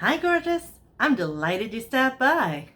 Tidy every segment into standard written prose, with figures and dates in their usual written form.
Hi gorgeous, I'm delighted you stopped by.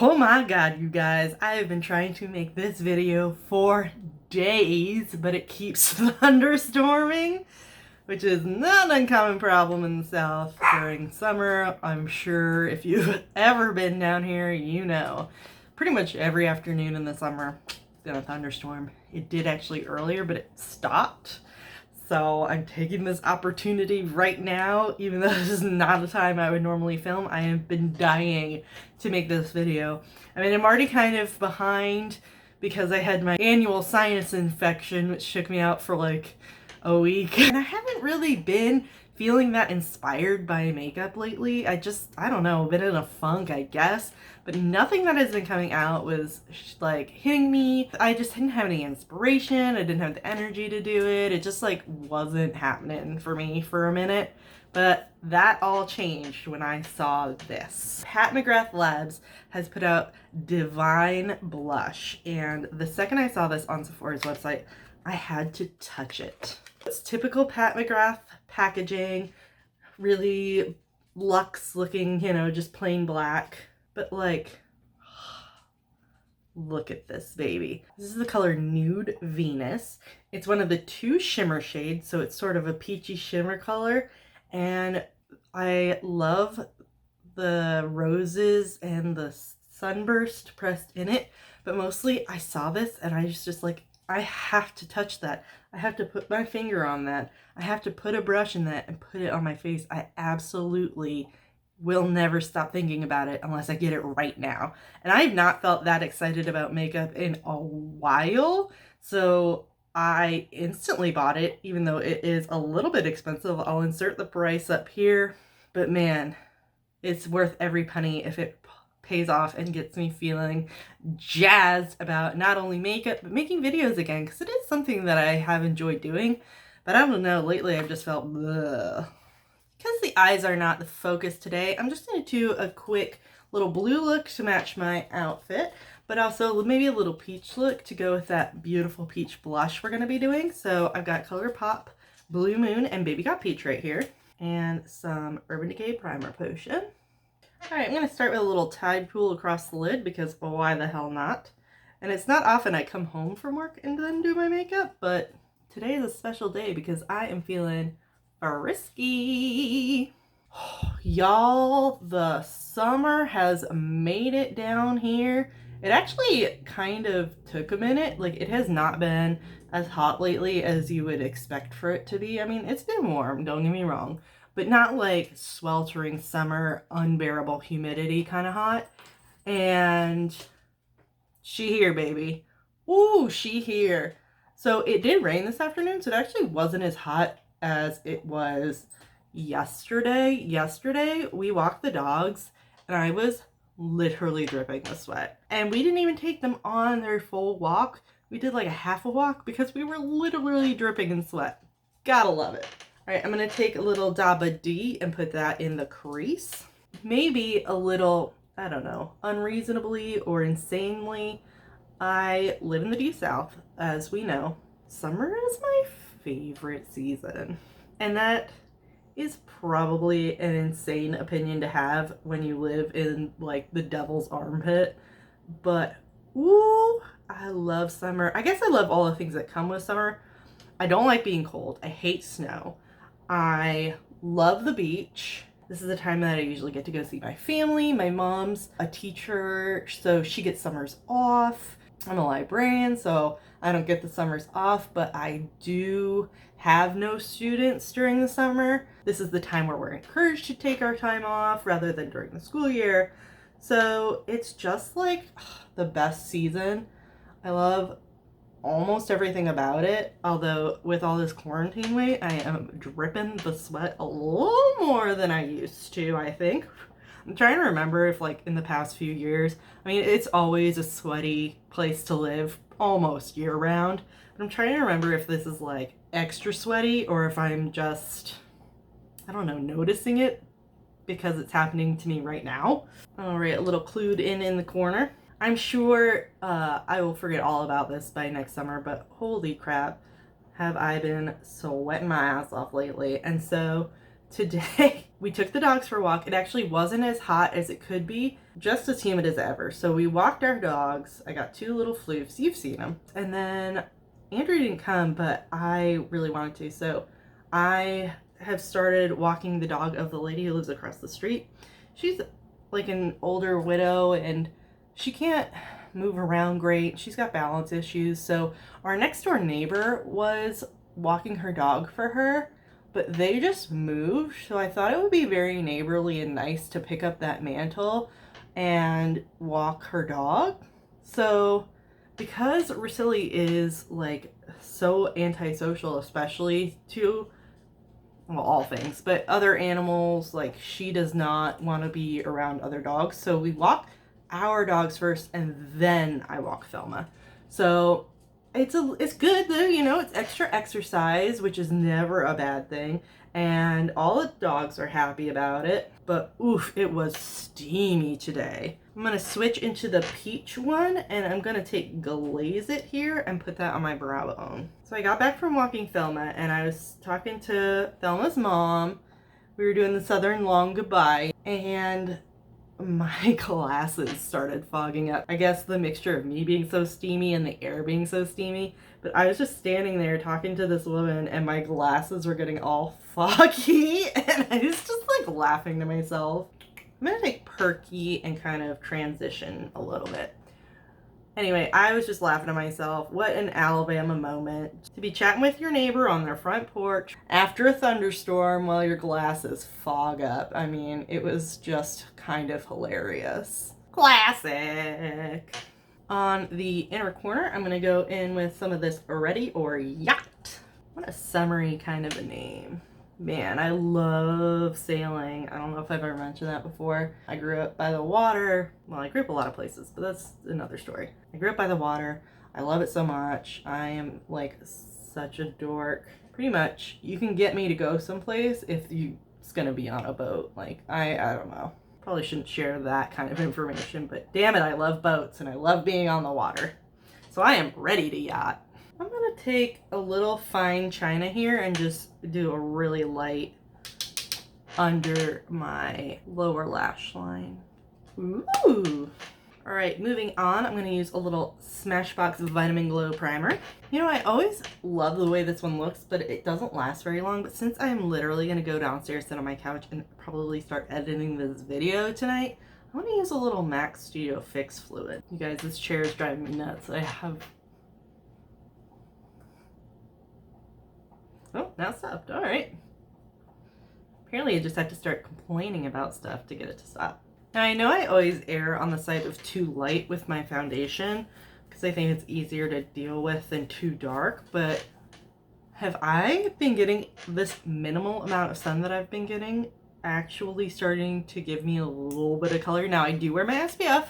Oh my god, you guys, I have been trying to make this video for days, but it keeps thunderstorming, which is not an uncommon problem in the South during summer. I'm sure if you've ever been down here, you know. Pretty much every afternoon in the summer, it's gonna thunderstorm. It did actually earlier, but it stopped. So I'm taking this opportunity right now, even though this is not a time I would normally film. I have been dying to make this video. I mean, I'm already kind of behind because I had my annual sinus infection, which took me out for like a week. And I haven't really been feeling that inspired by makeup lately. I don't know, been in a funk, I guess. But nothing that has been coming out was like hitting me. I just didn't have any inspiration. I didn't have the energy to do it. It just like wasn't happening for me for a minute. But that all changed when I saw this. Pat McGrath Labs has put out Divine Blush. And the second I saw this on Sephora's website, I had to touch it. It's typical Pat McGrath packaging, really luxe looking, you know, just plain black. But like, look at this baby. This is the color Nude Venus. It's one of the two shimmer shades, so it's sort of a peachy shimmer color. And I love the roses and the sunburst pressed in it. But mostly I saw this and I just like, I have to touch that. I have to put my finger on that. I have to put a brush in that and put it on my face. I absolutely will never stop thinking about it unless I get it right now. And I have not felt that excited about makeup in a while. So I instantly bought it, even though it is a little bit expensive. I'll insert the price up here. But man, it's worth every penny if it pays off and gets me feeling jazzed about not only makeup, but making videos again. Because it is something that I have enjoyed doing. But I don't know, lately I've just felt bleh. Because the eyes are not the focus today, I'm just going to do a quick little blue look to match my outfit, but also maybe a little peach look to go with that beautiful peach blush we're going to be doing. So I've got ColourPop, Blue Moon, and Baby Got Peach right here, and some Urban Decay Primer Potion. Alright, I'm going to start with a little Tide Pool across the lid, because why the hell not? And it's not often I come home from work and then do my makeup, but today is a special day because I am feeling frisky. Y'all, the summer has made it down here. It actually kind of took a minute. Like, it has not been as hot lately as you would expect for it to be. I mean, it's been warm, don't get me wrong, but not like sweltering summer, unbearable humidity kind of hot. And she here, baby. Ooh, she here. So it did rain this afternoon, so it actually wasn't as hot as it was yesterday. Yesterday, we walked the dogs and I was literally dripping with sweat. And we didn't even take them on their full walk. We did like a half a walk because we were literally dripping in sweat. Gotta love it. All right, I'm gonna take a little Daba D and put that in the crease. Maybe a little, I don't know, unreasonably or insanely. I live in the deep South, as we know. Summer is my favorite season. And that is probably an insane opinion to have when you live in like the devil's armpit. But ooh, I love summer. I guess I love all the things that come with summer. I don't like being cold. I hate snow. I love the beach. This is the time that I usually get to go see my family. My mom's a teacher, so she gets summers off. I'm a librarian, so I don't get the summers off, but I do have no students during the summer. This is the time where we're encouraged to take our time off rather than during the school year. So it's just like the best season. I love almost everything about it, although with all this quarantine weight, I am dripping the sweat a little more than I used to, I think. I'm trying to remember if like in the past few years, I mean, it's always a sweaty place to live almost year round, but I'm trying to remember if this is like extra sweaty or if I'm just, I don't know, noticing it because it's happening to me right now. All right, a little clued in the corner. I'm sure I will forget all about this by next summer, but holy crap, have I been sweating my ass off lately. And so today we took the dogs for a walk. It actually wasn't as hot as it could be, just as humid as ever. So we walked our dogs. I got 2 little floofs. You've seen them. And then Andrew didn't come, but I really wanted to. So I have started walking the dog of the lady who lives across the street. She's like an older widow and she can't move around great. She's got balance issues. So our next door neighbor was walking her dog for her, but they just moved. So I thought it would be very neighborly and nice to pick up that mantle and walk her dog. So because Russilli is like so antisocial, especially to, well, all things, but other animals, like she does not want to be around other dogs. So we walk our dogs first and then I walk Thelma. So it's good though, you know, it's extra exercise, which is never a bad thing, and all the dogs are happy about it. But oof, it was steamy today. I'm gonna switch into the peach one and I'm gonna take Glaze It here and put that on my brow bone. So I got back from walking Thelma and I was talking to Thelma's mom. We were doing the Southern Long Goodbye and my glasses started fogging up. I guess the mixture of me being so steamy and the air being so steamy. But I was just standing there talking to this woman and my glasses were getting all foggy and I was just like laughing to myself. I'm gonna take Perky and kind of transition a little bit. Anyway, I was just laughing to myself. What an Alabama moment. To be chatting with your neighbor on their front porch after a thunderstorm while your glasses fog up. I mean, it was just kind of hilarious. Classic. On the inner corner, I'm gonna go in with some of this Ready or Yacht. What a summery kind of a name. Man, I love sailing. I don't know if I've ever mentioned that before. I grew up by the water. Well, I grew up a lot of places, but that's another story. I grew up by the water. I love it so much. I am like such a dork. Pretty much, you can get me to go someplace if it's gonna be on a boat. Like, I don't know. Probably shouldn't share that kind of information, but damn it, I love boats and I love being on the water. So I am ready to yacht. I'm gonna take a little fine china here and just do a really light under my lower lash line. Ooh. All right, moving on, I'm gonna use a little Smashbox Vitamin Glow Primer. You know, I always love the way this one looks, but it doesn't last very long. But since I'm literally gonna go downstairs, sit on my couch, and probably start editing this video tonight, I'm gonna use a little MAC Studio Fix fluid. You guys, this chair is driving me nuts. I have... Oh, now it stopped. All right. Apparently I just have to start complaining about stuff to get it to stop. Now I know I always err on the side of too light with my foundation because I think it's easier to deal with than too dark, but have I been getting this minimal amount of sun that I've been getting actually starting to give me a little bit of color? Now I do wear my SPF.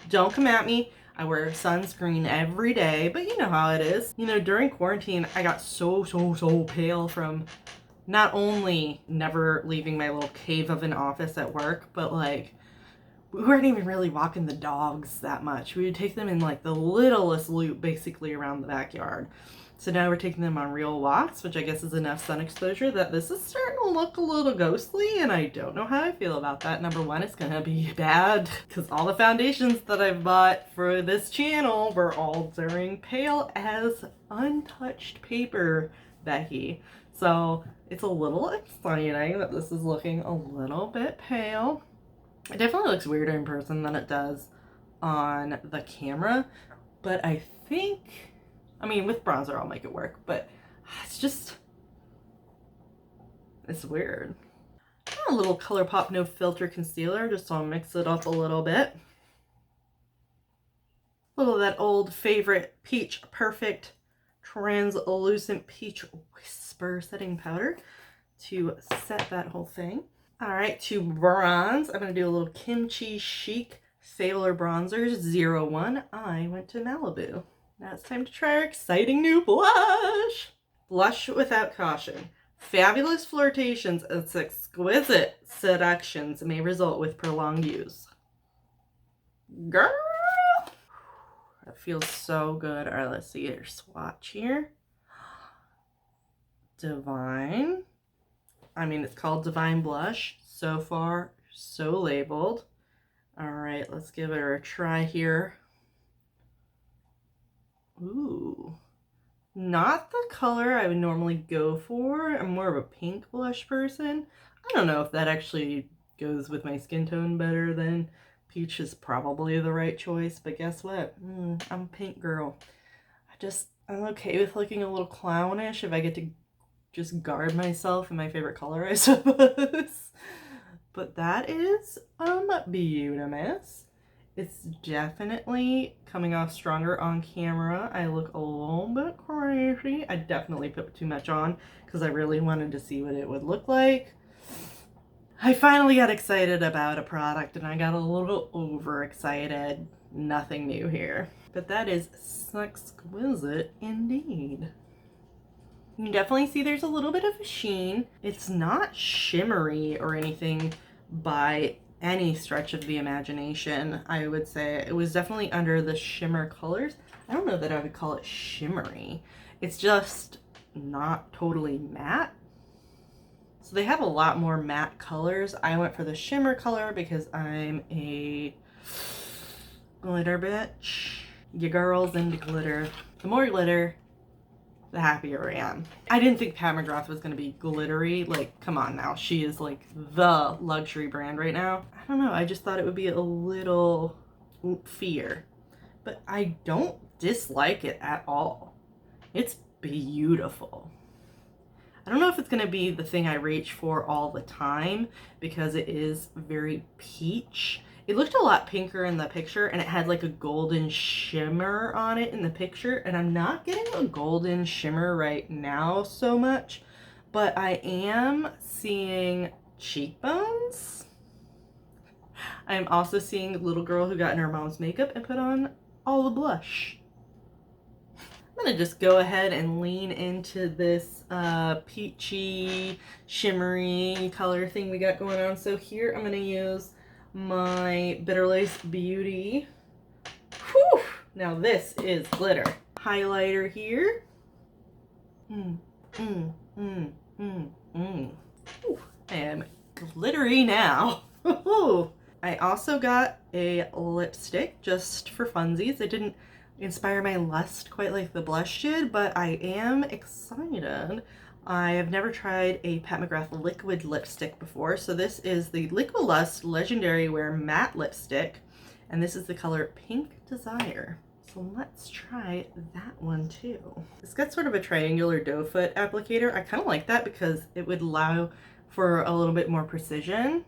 Don't come at me. I wear sunscreen every day, but you know how it is. You know, during quarantine, I got so pale from not only never leaving my little cave of an office at work, but like, we weren't even really walking the dogs that much. We would take them in like the littlest loop basically around the backyard. So now we're taking them on real walks, which I guess is enough sun exposure that this is starting to look a little ghostly, and I don't know how I feel about that. Number one, it's gonna be bad because all the foundations that I've bought for this channel were all during pale as untouched paper, Becky. So it's a little exciting that this is looking a little bit pale. It definitely looks weirder in person than it does on the camera, but I think, I mean, with bronzer I'll make it work, but it's weird. A little ColourPop No Filter Concealer, just so I'll mix it up a little bit. A little of that old favorite Peach Perfect Translucent Peach Whisper Setting Powder to set that whole thing. All right, to bronze, I'm going to do a little Kimchi Chic Sailor Bronzers 01. I went to Malibu. Now it's time to try our exciting new blush. Blush Without Caution. Fabulous flirtations and exquisite seductions may result with prolonged use. Girl! That feels so good. All right, let's see your swatch here. Divine. I mean, it's called Divine Blush. So far, so labeled. All right, let's give it a try here. Ooh. Not the color I would normally go for. I'm more of a pink blush person. I don't know if that actually goes with my skin tone better than peach is probably the right choice, but guess what? I'm a pink girl. I'm okay with looking a little clownish if I get to just guard myself in my favorite color, I suppose. But that is Beautimus. It's definitely coming off stronger on camera. I look a little bit crazy. I definitely put too much on because I really wanted to see what it would look like. I finally got excited about a product and I got a little overexcited. Nothing new here. But that is exquisite indeed. You can definitely see there's a little bit of a sheen. It's not shimmery or anything by any stretch of the imagination, I would say. It was definitely under the shimmer colors. I don't know that I would call it shimmery. It's just not totally matte. So they have a lot more matte colors. I went for the shimmer color because I'm a glitter bitch. You girls into glitter. The more glitter, the happier I am. I didn't think Pat McGrath was gonna be glittery. Like, come on now. She is like the luxury brand right now. I don't know. I just thought it would be a little oomphier. But I don't dislike it at all. It's beautiful. I don't know if it's gonna be the thing I reach for all the time because it is very peach. It looked a lot pinker in the picture and it had like a golden shimmer on it in the picture, and I'm not getting a golden shimmer right now so much, but I am seeing cheekbones. I'm also seeing a little girl who got in her mom's makeup and put on all the blush. I'm gonna just go ahead and lean into this peachy, shimmery color thing we got going on. So here I'm gonna use my Bitter Lace Beauty. Whew! Now this is glitter. Highlighter here. Ooh, I am glittery now. I also got a lipstick just for funsies. It didn't inspire my lust quite like the blush did, but I am excited. I have never tried a Pat McGrath liquid lipstick before, so this is the Liquilust Legendary Wear Matte Lipstick, and this is the color Pink Desire. So let's try that one too. It's got sort of a triangular doe foot applicator. I kind of like that because it would allow for a little bit more precision.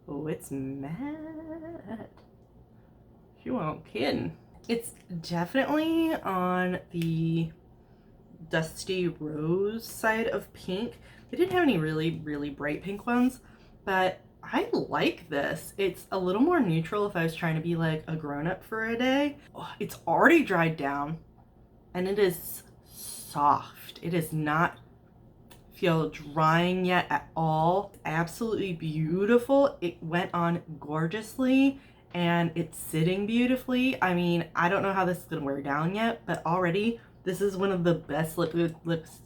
Oh, it's matte. You aren't kidding. It's definitely on the dusty rose side of pink. They didn't have any really, really bright pink ones, but I like this. It's a little more neutral if I was trying to be like a grown-up for a day. Oh, it's already dried down and it is soft. It does not feel drying yet at all. Absolutely beautiful. It went on gorgeously and it's sitting beautifully. I mean, I don't know how this is gonna wear down yet, but already this is one of the best liquid lipsticks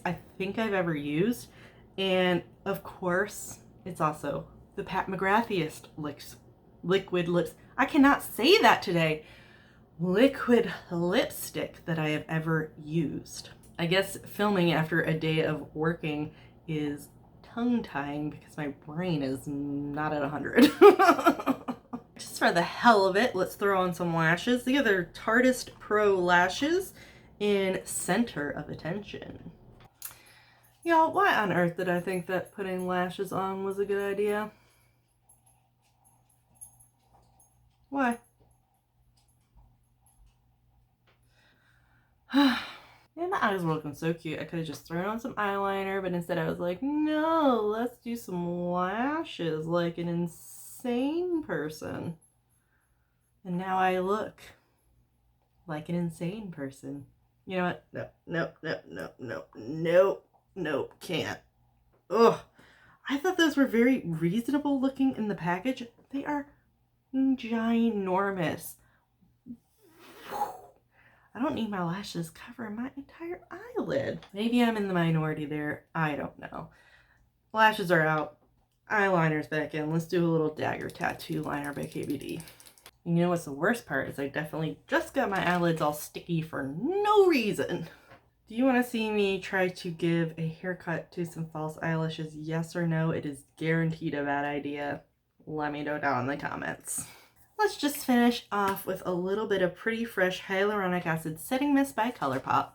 I think I've ever used. And of course, it's also the Pat McGrathiest liquid lips. I cannot say that today. Liquid lipstick that I have ever used. I guess filming after a day of working is tongue-tying because my brain is not at 100. Just for the hell of it, let's throw on some lashes. These are Tartist Pro lashes in Center of Attention. Y'all, why on earth did I think that putting lashes on was a good idea? Why? And my eyes were looking so cute. I could have just thrown on some eyeliner, but instead I was like, no, let's do some lashes like an insane person. And now I look like an insane person. You know what? No, no, no, no, no, no, no, can't. Ugh. I thought those were very reasonable looking in the package. They are ginormous. I don't need my lashes covering my entire eyelid. Maybe I'm in the minority there. I don't know. Lashes are out. Eyeliner's back in. Let's do a little dagger tattoo liner by KBD. You know what's the worst part is I definitely just got my eyelids all sticky for no reason. Do you want to see me try to give a haircut to some false eyelashes? Yes or no? It is guaranteed a bad idea. Let me know down in the comments. Let's just finish off with a little bit of Pretty Fresh Hyaluronic Acid Setting Mist by ColourPop.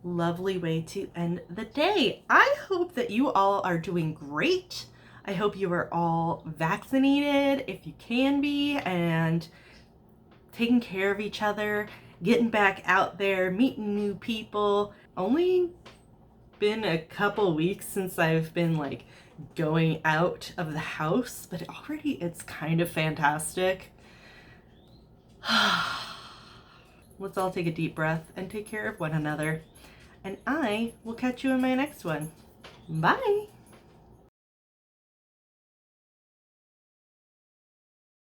Lovely way to end the day. I hope that you all are doing great. I hope you are all vaccinated if you can be, and taking care of each other, getting back out there, meeting new people. Only been a couple weeks since I've been like going out of the house, but already it's kind of fantastic. Let's all take a deep breath and take care of one another. And I will catch you in my next one. Bye!